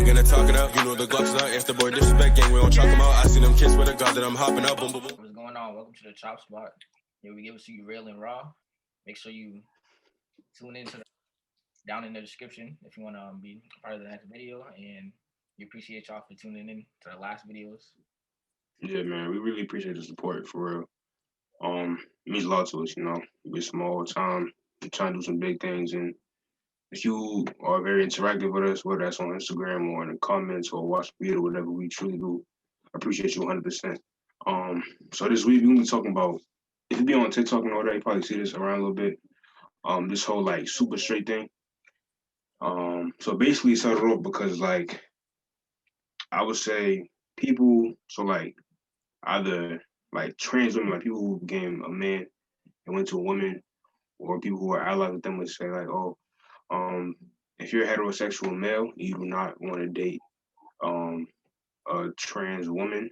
gonna talk it up. You know the Glock's out. It's the boy disrespect gang. We don't chalk them out. I see them kids with a god that I'm hopping up. Boom, boom, boom. What's going on? Welcome to the Chop Spot. Here we give it to you real and raw. Make sure you tune into down in the description if you want to be part of the next video. And we appreciate y'all for tuning in to the last videos. Yeah, man, we really appreciate the support for real. It means a lot to us, you know. We're small time, we're trying to do some big things, and if you are very interactive with us, whether that's on Instagram or in the comments or watch the video, whatever, we truly do appreciate you 100%. So this week we're gonna be talking about, if you be on TikTok and all that, you probably see this around a little bit. This whole like super straight thing. So basically it started off because like I would say people, so like either like trans women, like people who became a man and went to a woman, or people who are allies with them would say like, oh, if you're a heterosexual male, you do not want to date a trans woman,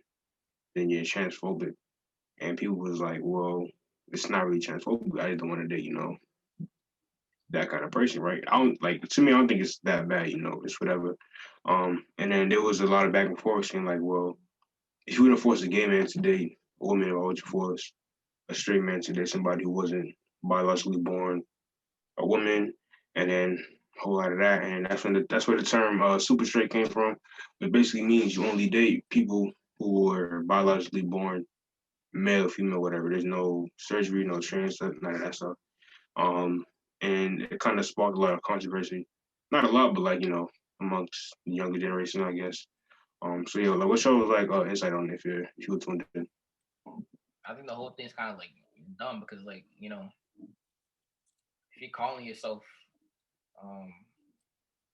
then you're transphobic. And people was like, well, it's not really transphobic. I just don't want to date, you know, that kind of person, right? I don't like, to me, I don't think it's that bad, you know, it's whatever. And then there was a lot of back and forth saying like, well, if you were to force a gay man to date a woman, why would you force a straight man to date somebody who wasn't biologically born a woman? And then a whole lot of that, and that's where the term super straight came from. It basically means you only date people who were biologically born male, female, whatever. There's no surgery, no trans stuff, none of that stuff. And it kind of sparked a lot of controversy. Not a lot, but like, you know, amongst the younger generation, I guess. So yeah, like what's your like insight on it if you were tuned in? I think the whole thing's kind of like dumb because, like, you know, if you're calling yourself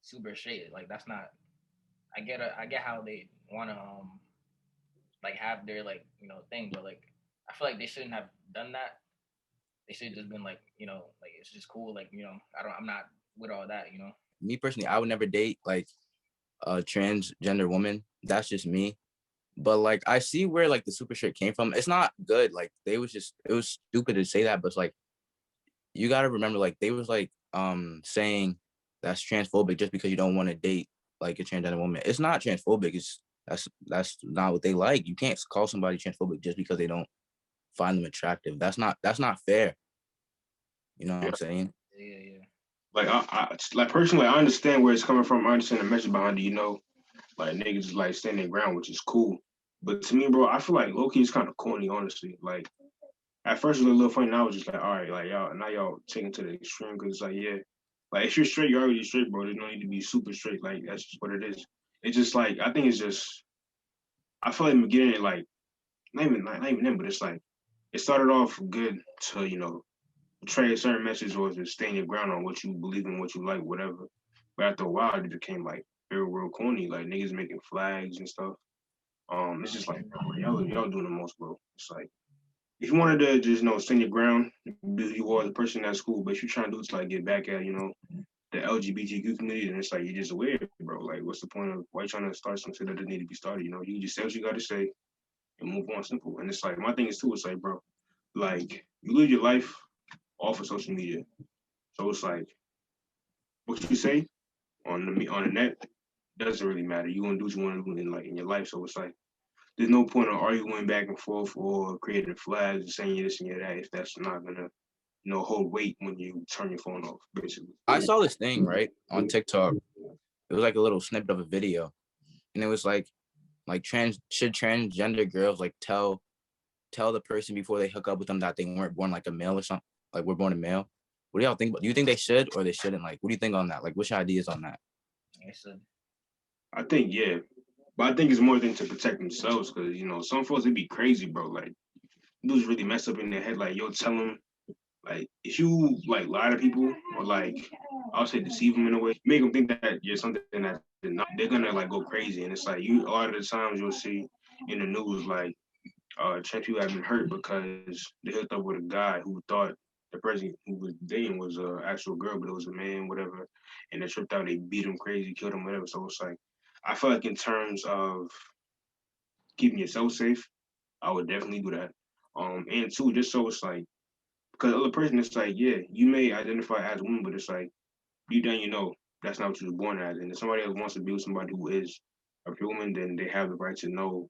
super straight, like that's not. I get how they want to like have their like, you know, thing, but like I feel like they shouldn't have done that. They should have just been like, you know, like it's just cool, like, you know, I'm not with all that, you know. Me personally, I would never date like a transgender woman. That's just me. But like I see where like the super straight came from. It's not good. Like it was stupid to say that, but it's like you gotta remember, like they was like saying that's transphobic just because you don't want to date like a transgender woman. It's not transphobic. It's that's not what they like. You can't call somebody transphobic just because they don't find them attractive. That's not fair. You know what I'm saying? Yeah. Like I like personally, I understand where it's coming from. I understand the message behind it. You know, like niggas is like standing their ground, which is cool. But to me, bro, I feel like low key is kind of corny, honestly. Like at first it was a little funny. Now it's just like, all right, like y'all taking to the extreme because it's like, yeah, like if you're straight, you're already straight, bro. There's no need to be super straight. Like that's just what it is. It's just like I think it's just I feel like getting it like not even them, but it's like it started off good to, you know, portray a certain message or to stand your ground on what you believe in, what you like, whatever. But after a while, it became like very real corny, like niggas making flags and stuff. It's just like, bro, y'all doing the most, bro. It's like if you wanted to just, you know, stand your ground, be who you are as a person, that's cool. But if you're trying to do is like get back at, you know, the LGBTQ community, and it's like you're just weird, bro. Like, what's the point of why you trying to start something that doesn't need to be started? You know, you can just say what you got to say and move on, simple. And it's like my thing is too. It's like, bro, like you live your life off of social media, so it's like what you say on the net doesn't really matter. You gonna do what you want to do in your life. So it's like there's no point of arguing back and forth or creating flags and saying this and that if that's not gonna, you know, hold weight when you turn your phone off, basically. I saw this thing right on TikTok. It was like a little snippet of a video, and it was like should transgender girls like tell the person before they hook up with them that they weren't born like a male or something, like we're born a male. What do y'all think? Do you think they should or they shouldn't? Like, what do you think on that? Like, what's your ideas on that? I said, I think yeah, but I think it's more than to protect themselves because, you know, some folks, they be crazy, bro. Like dudes really mess up in their head. Like yo, tell them, like if you like lie to people or like I'll say deceive them in a way, make them think that you're something that they're not, they're gonna like go crazy. And it's like a lot of the times you'll see in the news like trans people have been hurt because they hooked up with a guy who thought the person who was dating was an actual girl, but it was a man, whatever. And they tripped out, they beat him crazy, killed him, whatever. So it's like, I feel like in terms of keeping yourself safe, I would definitely do that. And two, just so it's like, because the other person, it's like, yeah, you may identify as a woman, but it's like, you know, that's not what you was born as. And if somebody else wants to be with somebody who is a human, then they have the right to know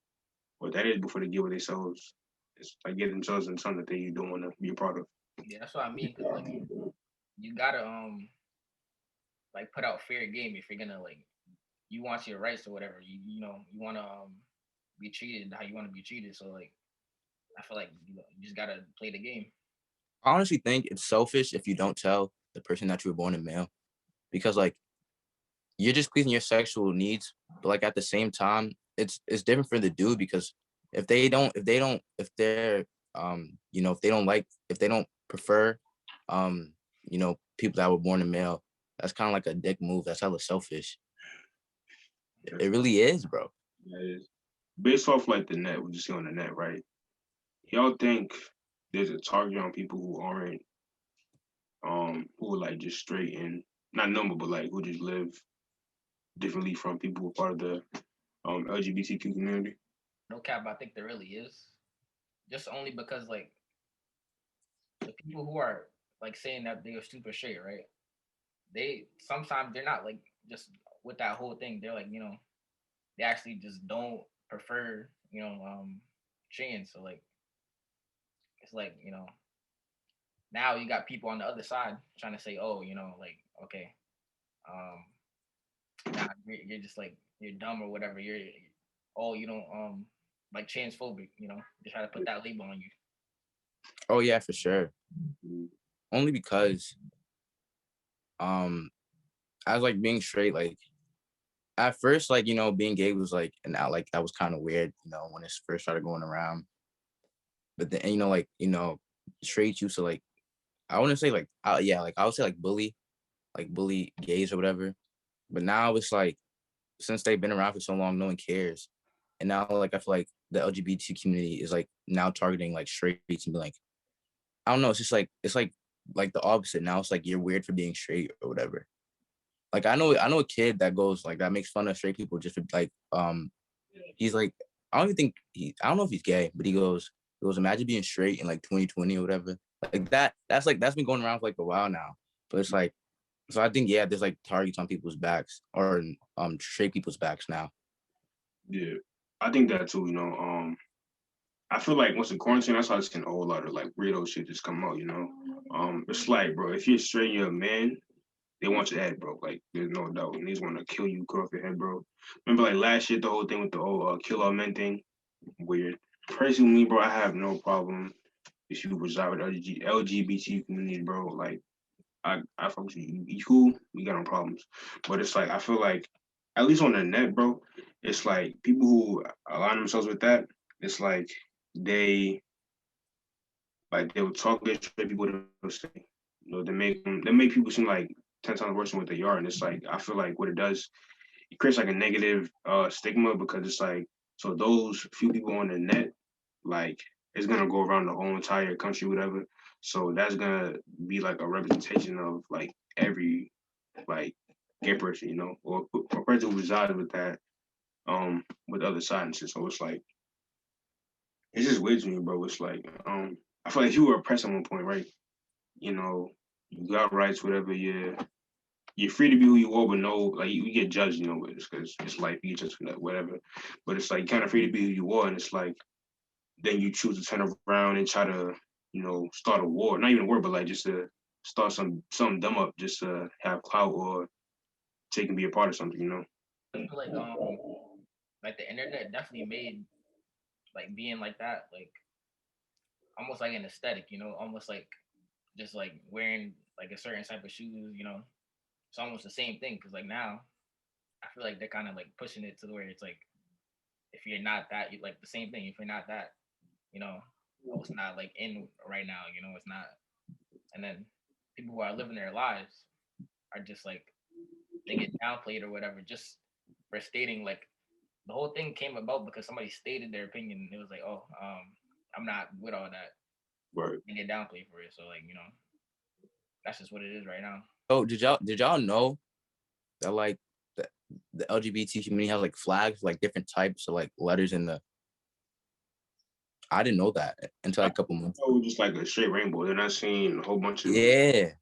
what that is before they give it themselves. It's like give themselves in something that they don't want to be a part of. Yeah, that's what I mean. Cause like you gotta like put out fair game if you're gonna like you want your rights or whatever. You know you wanna be treated how you want to be treated. So like I feel like you just gotta play the game. I honestly think it's selfish if you don't tell the person that you were born a male, because like you're just pleasing your sexual needs, but like at the same time, it's different for the dude, because if they're if they don't like, if they don't prefer people that were born a male, that's kind of like a dick move. That's hella selfish. It really is, bro. That is based off like the net, we just see on the net, right? Y'all think there's a target on people who aren't who are like just straight and not normal, but like who just live differently from people who are part of the LGBTQ community? No cap, I think there really is. Just only because like the people who are like saying that they are super straight, right? They sometimes they're not like just with that whole thing. They're like, they actually just don't prefer, trans. So like it's like, now you got people on the other side trying to say, oh, like, okay, nah, you're just like you're dumb or whatever. You don't like transphobic, they try to put that label on you. Oh yeah, for sure. Mm-hmm. Only because I was like being straight, like at first, like, being gay was like, and now like that was kind of weird, when it first started going around. But then, straight used to like, I wouldn't say like, yeah, like I would say like bully gays or whatever. But now it's like, since they've been around for so long, no one cares. And now like I feel like the LGBT community is like now targeting like straights and be like, I don't know, it's like the opposite. Now it's like you're weird for being straight or whatever. Like I know a kid that goes like that makes fun of straight people just for like he's like, I don't know if he's gay, but he goes imagine being straight in like 2020 or whatever. Like that's been going around for like a while now. But it's like, so I think, yeah, there's like targets on people's backs, or straight people's backs now. Yeah, I think that too. I feel like once the quarantine, that's how I seen a whole lot of like weirdo shit just come out. It's like, bro, if you're straight, you're a man, they want your head, bro. Like, there's no doubt. And they just want to kill you, cut off your head, bro. Remember, like, last year, the whole thing with the whole kill all men thing? Weird. Personally, bro, I have no problem if you reside with LGBT community, bro. Like, I fuck with you. You cool? We got no problems. But it's like, I feel like, at least on the net, bro, it's like people who align themselves with that, it's like they will talk against straight people, they'll say, they make people seem like 10 times worse than what they are. And it's like, I feel like what it does, it creates like a negative stigma, because it's like, so those few people on the net, like, it's gonna go around the whole entire country, whatever. So that's gonna be like a representation of like every like gay person, or person who resides with that with other silences. So it's like, it's just weird to me, bro. It's like I feel like you were oppressed at one point, right? You got rights, whatever. You're free to be who you are, but no, like you get judged, because it's life. You get judged for that, whatever. But it's like kind of free to be who you are, and it's like then you choose to turn around and try to, start a war. Not even a war, but like just to start something dumb up, just to have clout or take and be a part of something. I feel like the internet definitely made like being like that like almost like an aesthetic, almost like just like wearing like a certain type of shoes, it's almost the same thing. Because like now I feel like they're kind of like pushing it to where it's like if you're not that, you like the same thing. If you're not that, it's not like in right now, it's not. And then people who are living their lives are just like they get downplayed or whatever just for stating like the whole thing came about because somebody stated their opinion. It was like, oh, I'm not with all that. Right. And get downplayed for it. So like, that's just what it is right now. Oh, did y'all know that like the LGBT community has like flags, like different types of like letters in the. I didn't know that until like a couple months. Oh, just like a straight rainbow. Then I seen a whole bunch of Yeah.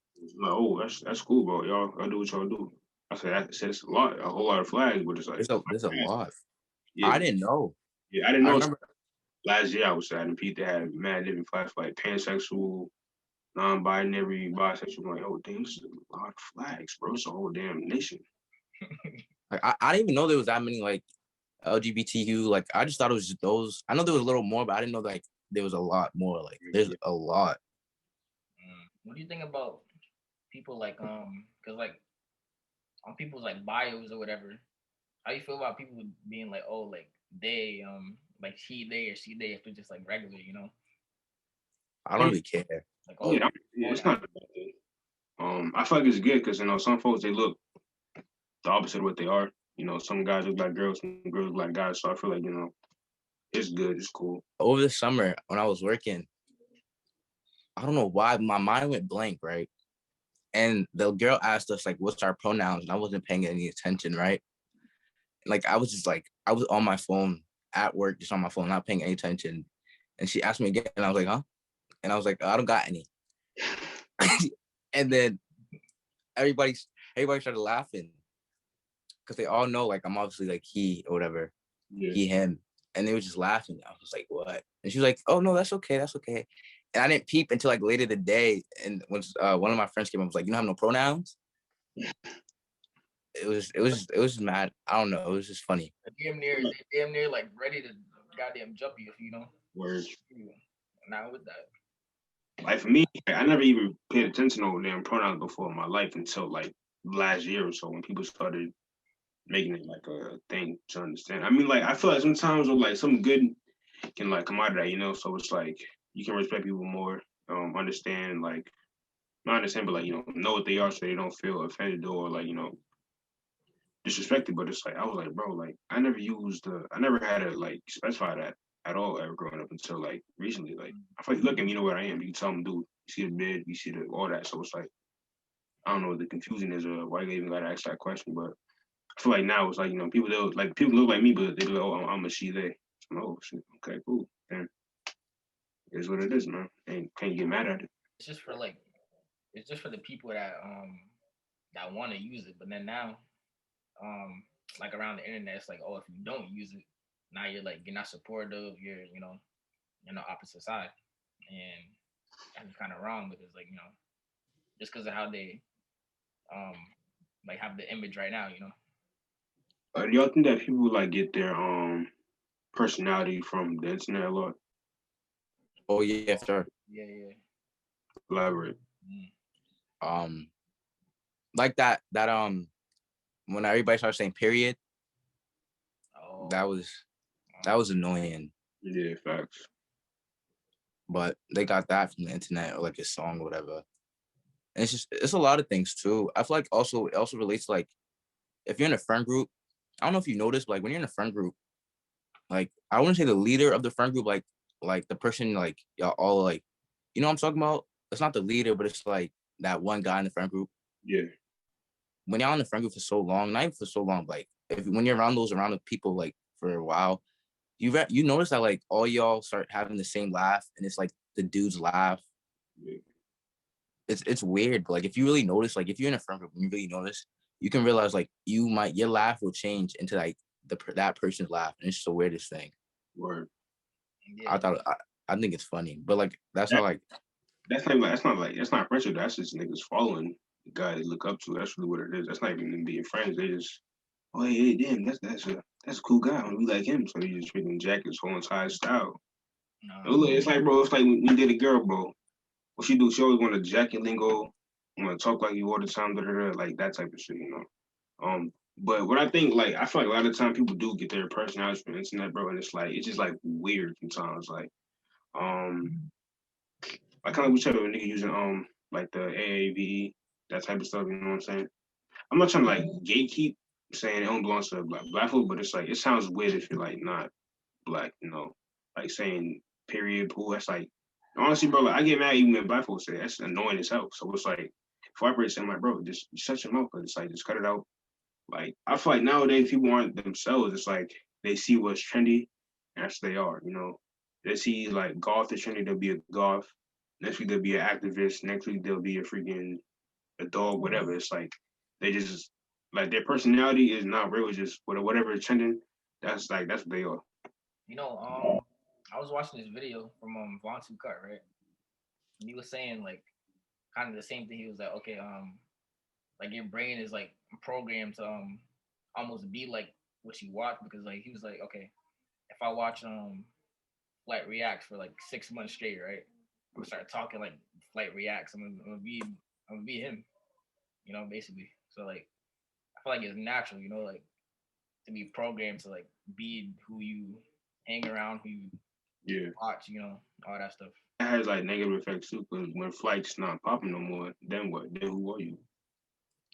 like, oh, that's cool, bro. Y'all do what y'all do. I said it's a whole lot of flags, but it's like There's a lot. yeah, I didn't know. yeah. I didn't I know remember. last year I was saying Pete they had mad different flags like pansexual, non-binary, bisexual. I'm like, oh damn, this is a lot of flags, bro. It's a whole damn nation. Like I didn't even know there was that many like LGBTQ. Like I just thought it was just those. I know there was a little more, but I didn't know like there was a lot more. Like there's a lot. What do you think about people like because like on people's like bios or whatever? How you feel about people being like, oh, like they like he they or she they if they're just like regular, you know? I don't really care. Like Yeah, oh, it's not. I feel like it's good because some folks they look the opposite of what they are. Some guys look like girls, some girls look like guys. So I feel like it's good, it's cool. Over the summer when I was working, I don't know why my mind went blank, right? And the girl asked us like, "What's our pronouns?" And I wasn't paying any attention, right? Like I was just like, I was on my phone at work, just on my phone, not paying any attention. And she asked me again, and I was like, "Huh?" And I was like, "I don't got any." And then everybody started laughing because they all know like I'm obviously like he or whatever, he him, and they were just laughing. I was like, "What?" And she was like, "Oh no, that's okay, that's okay." And I didn't peep until like later the day, and when one of my friends came up, was like, "You don't have no pronouns?" It was mad. I don't know. It was just funny. damn near like ready to goddamn jump you if you know. Words. Now with that. Like for me, I never even paid attention to damn pronouns before in my life until like last year or so when people started making it like a thing to understand. I mean, like I feel like sometimes like something good can like come out of that. So it's like you can respect people more, understand like not understand, but like know what they are so they don't feel offended or like disrespected. But it's like I was like, bro, like I never had to like specify that at all ever growing up until like recently. Like I feel like look at me, you know what I am. You can tell them, dude, you see the bed, you see the all that. So it's like I don't know what the confusion is or why you even gotta ask that question, but I feel like now it's like people look like me, but they be like, oh, I'm a she they. So, oh shit, okay, cool. And it's what it is, man. And can't get mad at it. It's just for like it's just for the people that want to use it, but then now like around the internet, it's like, oh, if you don't use it, now you're not supportive. You're the opposite side, and that's kind of wrong because like just because of how they um like have the image right now, Do y'all think that people like get their personality from the internet a lot? Oh yeah, sure. Yeah. Elaborate. Um, like that when everybody started saying period, Oh, that was annoying. Yeah, facts. But they got that from the internet or like a song or whatever. And it's a lot of things too. I feel like it also relates to like if you're in a friend group. I don't know if you noticed, but like when you're in a friend group, like I wouldn't say the leader of the friend group, like the person like y'all all like, you know what I'm talking about? It's not the leader, but it's like that one guy in the friend group. Yeah. When y'all in the friend group for so long, not even for so long, like when you're around the people like for a while, you notice that like all y'all start having the same laugh, and it's like the dude's laugh. Yeah. It's weird, but like if you really notice, like if you're in a friend group and you really notice, you can realize like your laugh will change into like that person's laugh, and it's just the weirdest thing. Word. Yeah. I think it's funny, but like that's how like that's not friendship. That's just niggas following the guy they look up to. That's really what it is. That's not even them being friends. They just hey damn that's a cool guy. I want to be like him. So they just freaking jack his whole entire style. It's like bro, it's like when you did a girl, bro. What she do? She always want to jack your lingo, want to talk like you all the time, like that type of shit. But what I think, like, I feel like a lot of time people do get their personalities from the internet, bro, and it's just like weird sometimes. Like kind of we said with nigga using like the AAVE, that type of stuff. You know what I'm saying? I'm not trying to like gatekeep saying it don't belong to black folk, but it's like it sounds weird if you're like not black. Like saying period pool. That's like honestly, bro. Like I get mad even when black folks say it. That's annoying as hell. So it's like if I break saying like, bro, just shut your mouth. It's like just cut it out. Like I feel like nowadays people aren't themselves. It's like they see what's trendy, and that's what they are. They see like golf is trendy, they'll be a golf. Next week they'll be an activist. Next week they'll be a freaking a dog, whatever. It's like they just like their personality is not real. It's just whatever is trending. That's what they are. You know, I was watching this video from Von Two Cut, right? And he was saying like kind of the same thing. He was like, okay, like your brain is like programmed to almost be like what you watch because like he was like, okay, if I watch Flight Reacts for like 6 months straight, right? I'm gonna start talking like Flight Reacts. I'm gonna be him, you know, basically. So like I feel like it's natural, you know, like to be programmed to like be who you hang around, who you Yeah, watch, you know, all that stuff. that has like negative effects too. Because when flight's not popping no more, then what? Then who are you?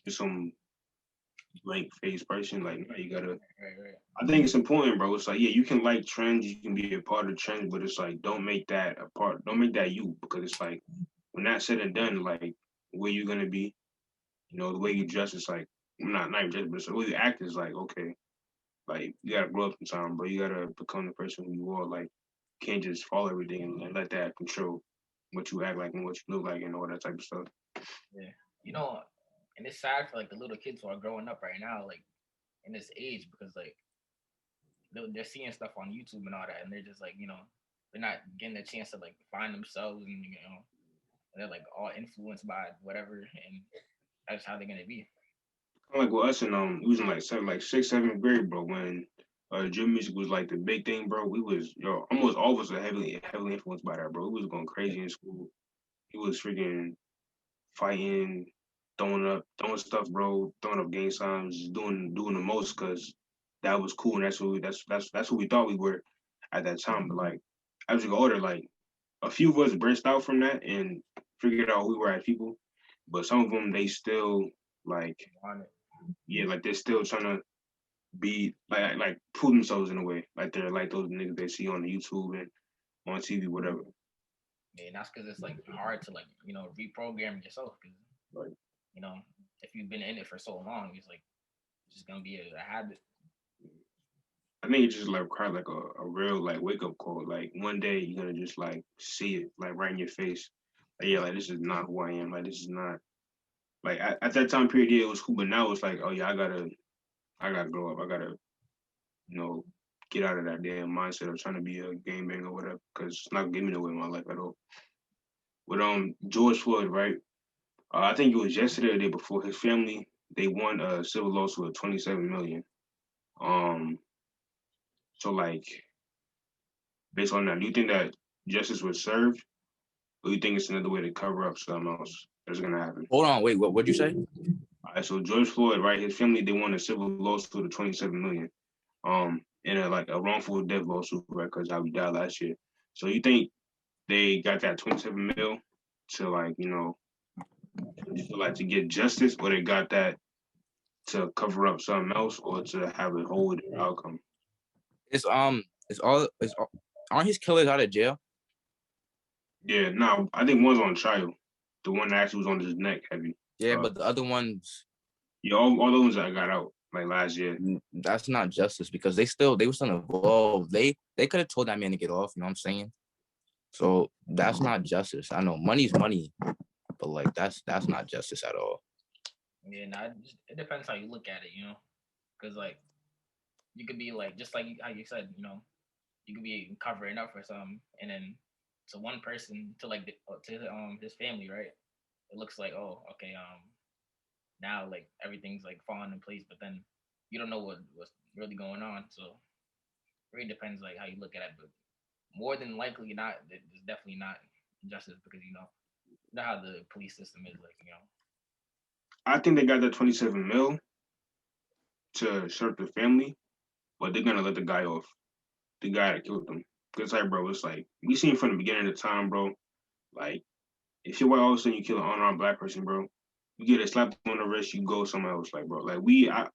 Just some blank face person. Like now you gotta. Right. I think it's important, bro. It's like yeah, you can like trends, you can be a part of trends, but it's like don't make that a part. Don't make that you because it's like when that's said and done, like where you gonna be, you know, the way you dress is like not even dress, but it's the way you act is like okay, like you gotta grow up sometime, bro. You gotta become the person who you are. Like you can't just follow everything and let that control what you act like and what you look like and all that type of stuff. Yeah. You know, and it's sad for like the little kids who are growing up right now, like in this age, because like they're seeing stuff on YouTube and all that, and they're just like, you know, they're not getting a chance to like find themselves, and you know, they're like all influenced by whatever, and that's how they're gonna be. Kinda like with us and we was in like sixth, seventh grade, bro, when gym music was like the big thing, bro. We was almost all of us were heavily influenced by that, bro. We was going crazy in school. He was freaking fighting, throwing stuff, bro, throwing up gang signs, doing the most because that was cool and that's what we thought we were at that time. But like as we got older, like a few of us branched out from that and figured out who we were as people. But some of them they still like yeah, like they're still trying to be like prove themselves in a way. Like they're like those niggas they see on the YouTube and on TV, whatever. Yeah, and that's because it's like hard to like you know reprogram yourself because Right. you know if you've been in it for so long, it's like it's just gonna be a habit. I think it's just like require like a real like wake up call. Like one day you're gonna just like see it like right in your face. Like, yeah, like this is not who I am. Like this is not like at that time period, yeah, it was cool, but now it's like, oh yeah, I gotta grow up. I gotta, you know, get out of that damn mindset of trying to be a game banger or whatever, because it's not giving me nowhere in my life at all. With George Floyd, right? I think it was yesterday or the day before. His family they won a civil lawsuit of 27 million. Um, so like based on that, do you think that justice was served, or do you think it's another way to cover up something else that's gonna happen? Hold on, wait, what'd you say? All right, so George Floyd, right? His family they won a civil lawsuit of 27 million. In a wrongful death lawsuit, right? Because how he died last year. So you think they got that 27 mil to like, to get justice, or they got that to cover up something else, or to have a whole different outcome? It's all aren't his killers out of jail? Yeah, no, I think one's on trial. The one that actually was on his neck heavy. Yeah, but the other ones, Yeah, all the ones that got out like last year. that's not justice because they were still involved. They could have told that man to get off, you know what I'm saying? So that's not justice. I know money's money, but like that's not justice at all. Yeah, nah, it depends how you look at it, you know, because like you could be like just like how you said, you know, you could be covering up for something, and then to one person to like to his family, right? It looks like oh okay now like everything's like falling in place, but then you don't know what's really going on. So it really depends like how you look at it, but more than likely not, it's definitely not justice because you know how the police system is like, you know. I think they got that 27 mil to serve the family, but they're gonna let the guy off. The guy that killed them. Cause like, bro, it's like we seen from the beginning of the time, bro. Like, if you're white, all of a sudden you kill an unarmed black person, bro, you get a slap on the wrist, you go somewhere else, like, bro. Like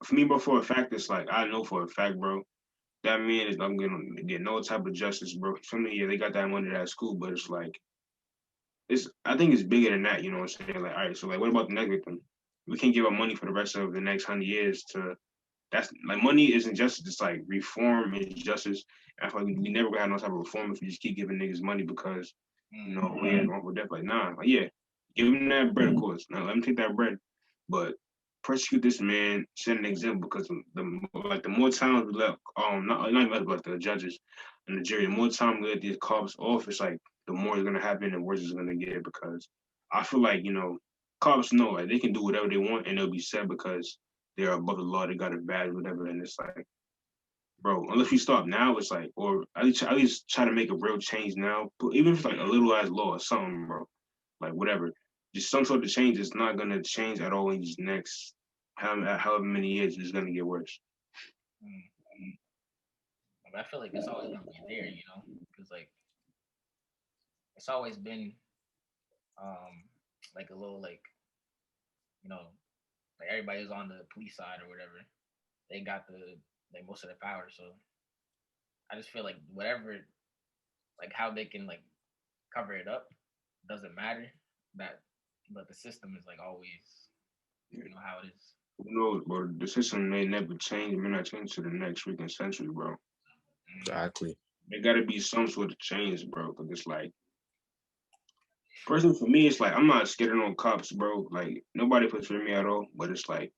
for me, bro, for a fact, it's like I know for a fact, bro, that man is not gonna get no type of justice, bro. For me, yeah, they got that money at school, but it's like I think it's bigger than that, you know what I'm saying? Like, all right, so like what about the next victim? We can't give up money for the rest of the next 100 years to that's like money isn't justice, it's like reform is justice. And I feel like we never gonna have no type of reform if we just keep giving niggas money because we had wrongful death. Like, nah, like yeah, give them that bread, of course. Now let them take that bread. But persecute this man, set an example because the more time we let not even like the judges and the jury, the more time we let these cops off, it's like the more it's gonna happen and worse it's gonna get because I feel like, cops know like they can do whatever they want and they'll be set because they're above the law, they got a badge, whatever, and it's like, bro, unless we stop now, it's like, or at least try to make a real change now. But even if it's like a little ass law or something, bro, like whatever, just some sort of change is not gonna change at all in these next however many years. It's gonna get worse. Mm. I feel like it's always gonna be there, because like it's always been like a little like you know like everybody's on the police side or whatever. They got the like most of the power, so I just feel like whatever like how they can like cover it up doesn't matter. That but the system is like always how it is. Who knows, bro? The system may never change. It may not change to the next freaking century, bro. Exactly. There gotta be some sort of change, bro. Cause it's like, personally for me, it's like I'm not scared of no cops, bro. Like nobody puts for me at all. But it's like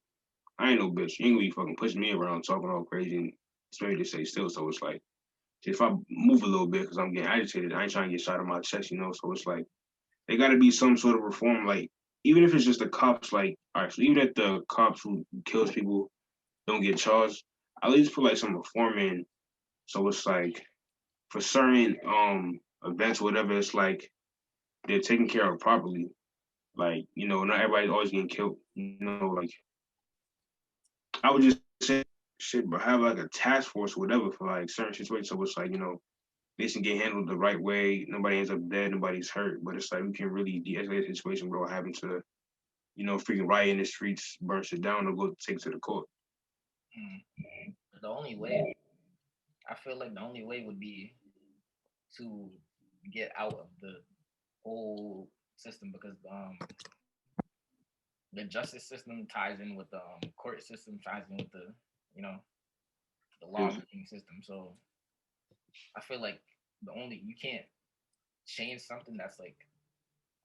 I ain't no bitch. You ain't gonna be fucking pushing me around, talking all crazy, and expect me to stay still. So it's like, if I move a little bit because I'm getting agitated, I ain't trying to get shot in my chest, So it's like, there got to be some sort of reform. Like, even if it's just the cops, like, all right, so even if the cops who kills people don't get charged, at least put like some reform in. So it's like, for certain events, whatever, it's like they're taken care of properly. Like, not everybody's always getting killed. Like I would just say shit, but have like a task force or whatever for like certain situations. So it's like, they can get handled the right way. Nobody ends up dead. Nobody's hurt. But it's like we can really de-escalate the situation without having to, freaking riot in the streets, burn shit down, or go take it to the court. The only way I feel like the only way would be to get out of the whole system because the justice system ties in with the court system, ties in with the the lawmaking system. So I feel like you can't change something that's like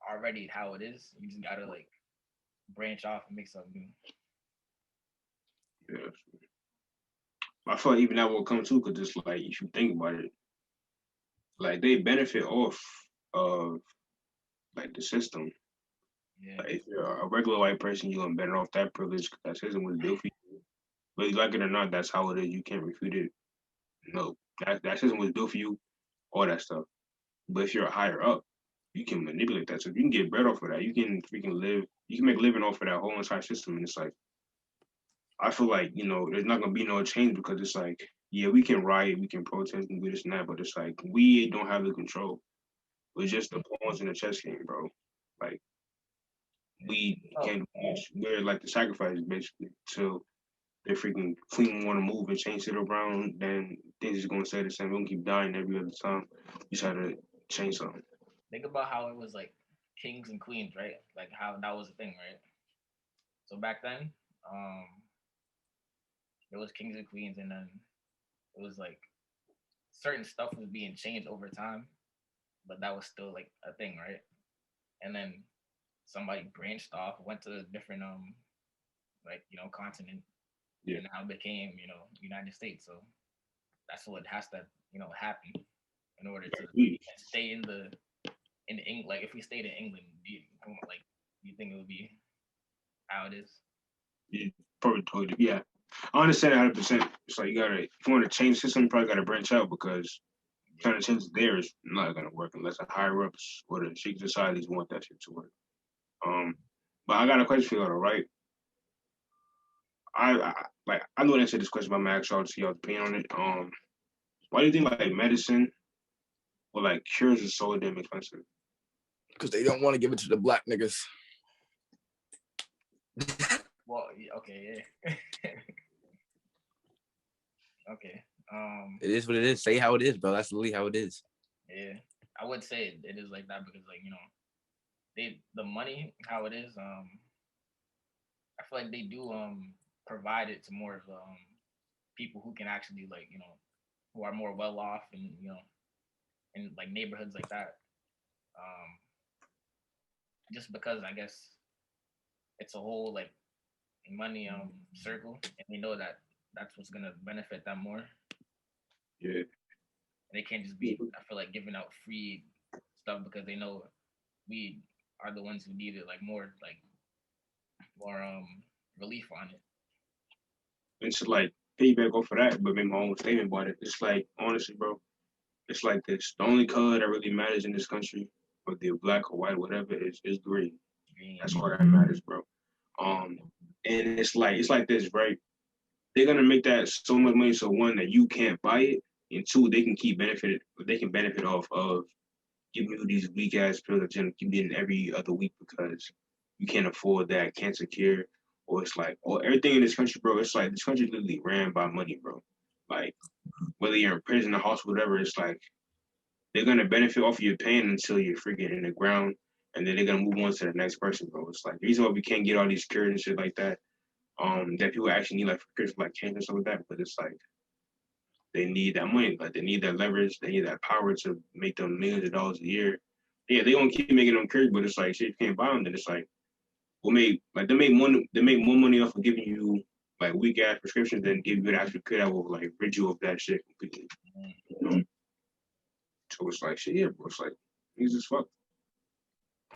already how it is. You just gotta like branch off and make something new. Yeah. I feel like even that will come too, because it's like, if you think about it, like they benefit off of like the system. Yeah. Like, if you're a regular white person, you're gonna benefit off that privilege because that system was built for you. Whether you like it or not, that's how it is. You can't refute it. No, that system was built for you, all that stuff. But if you're higher up, you can manipulate that. So you can get bread off of that. You can freaking live. You can make a living off of that whole entire system. And it's like, I feel like, there's not gonna be no change because it's like, yeah, we can riot, we can protest and do this and that, but it's like we don't have the control. We're just the pawns in the chess game, bro. Like we can't do much. We're like the sacrifice basically. So they freaking clean want to move and change it around, then things is gonna stay the same. We're gonna keep dying every other time. You try to change something. Think about how it was like kings and queens, right? Like how that was a thing, right? So back then, it was kings and queens, and then it was like certain stuff was being changed over time, but that was still like a thing, right? And then somebody branched off, went to a different like continent, Yeah. and now became United States. So that's what has to happen in order to stay in England. Like if we stayed in England, do you think it would be how it is? Yeah, probably told you. Yeah. I understand 100%. It's like if you want to change the system, you probably got to branch out because trying to change theirs is not going to work unless the higher ups or the secret societies want that shit to work. But I got a question for y'all, right? I know I answered this question, but I'm gonna ask y'all to see y'all's opinion on it. Why do you think like medicine or like cures is so damn expensive? Because they don't want to give it to the black niggas. Well, okay, yeah. Okay. It is what it is. Say how it is, bro. That's literally how it is. Yeah, I would say it is like that because like the money how it is. I feel like they do provide it to more of people who can actually like who are more well off and in like neighborhoods like that. Just because I guess it's a whole like money circle, and they know that that's what's gonna benefit them more. Yeah. They can't just be, I feel like, giving out free stuff because they know we are the ones who need it, like more relief on it. It's like piggyback off of that, but make my own statement about it. It's like, honestly, bro, it's like this. The only color that really matters in this country, whether you're black or white, whatever, is green. Green. That's all that matters, bro. And it's like this, right? They're gonna make that so much money, so one, that you can't buy it, and two, they can benefit off of giving you these weak ass pills that you keep getting every other week because you can't afford that cancer care, or it's like, or everything in this country, bro. It's like this country literally ran by money, bro. Like whether you're in prison or hospital, whatever, it's like they're gonna benefit off of your pain until you're freaking in the ground, and then they're gonna move on to the next person, bro. It's like the reason why we can't get all these cures and shit like that, that people actually need, like for cures for like cancer and stuff like that, but it's like they need that money, like they need that leverage, they need that power to make them millions of dollars a year. Yeah, they gonna keep making them cures, but it's like shit, you can't buy them. Then it's like they make more money off of giving you like weak ass prescriptions than give you an actual cure that will like rid you of that shit completely. You know? So it's like shit, yeah, bro. It's like niggas is fucked.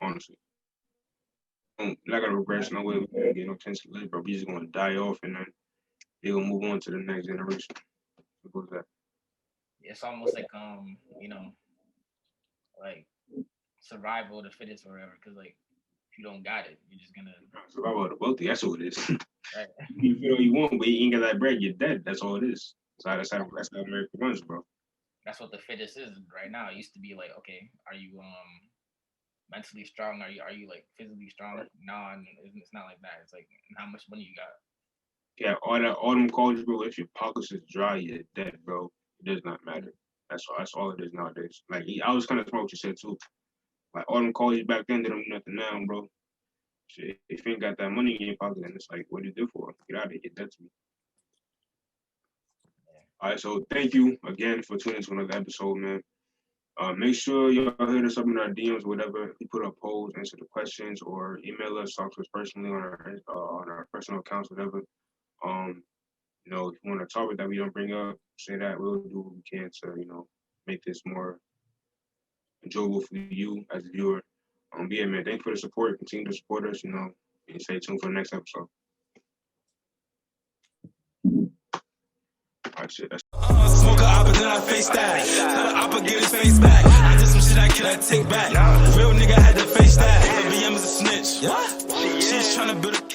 Honestly. Not gonna regress no way. We gonna get no chance to live, bro. We just gonna die off and then they gonna move on to the next generation. What was that? It's almost like like survival of the fittest or whatever. Because like if you don't got it, you're just gonna survival of the wealthy. That's what it is. Right. You feel all you want, but you ain't got that bread, you're dead. That's all it is. That's how America runs, bro. That's what the fittest is right now. It used to be like, okay, are you mentally strong? Are you like physically strong? No, it's not like that. It's like how much money you got. Yeah, all them colleges, bro. If your pockets is dry, you're dead, bro. It does not matter. That's all it is nowadays. Like I was kind of smart what you said too. Like all them colleges back then, they don't do nothing now, bro. Shit, if you ain't got that money in your pocket, then it's like, what do you do for? Get out of here, get that to me. All right, so thank you again for tuning to another episode, man. Make sure y'all hit us up in our DMs, whatever. We put up polls, answer the questions, or email us, talk to us personally on our personal accounts, whatever. If you want a topic that we don't bring up, say that. We'll do what we can to, make this more enjoyable for you as a viewer. Yeah, man, thanks for the support. Continue to support us, and stay tuned for the next episode. All right, shit. Smoke a op and then I face that. Tell the op get his face back. I did some shit I cannot take back. Real nigga had to face that. BM is a snitch. She's trying to build a case.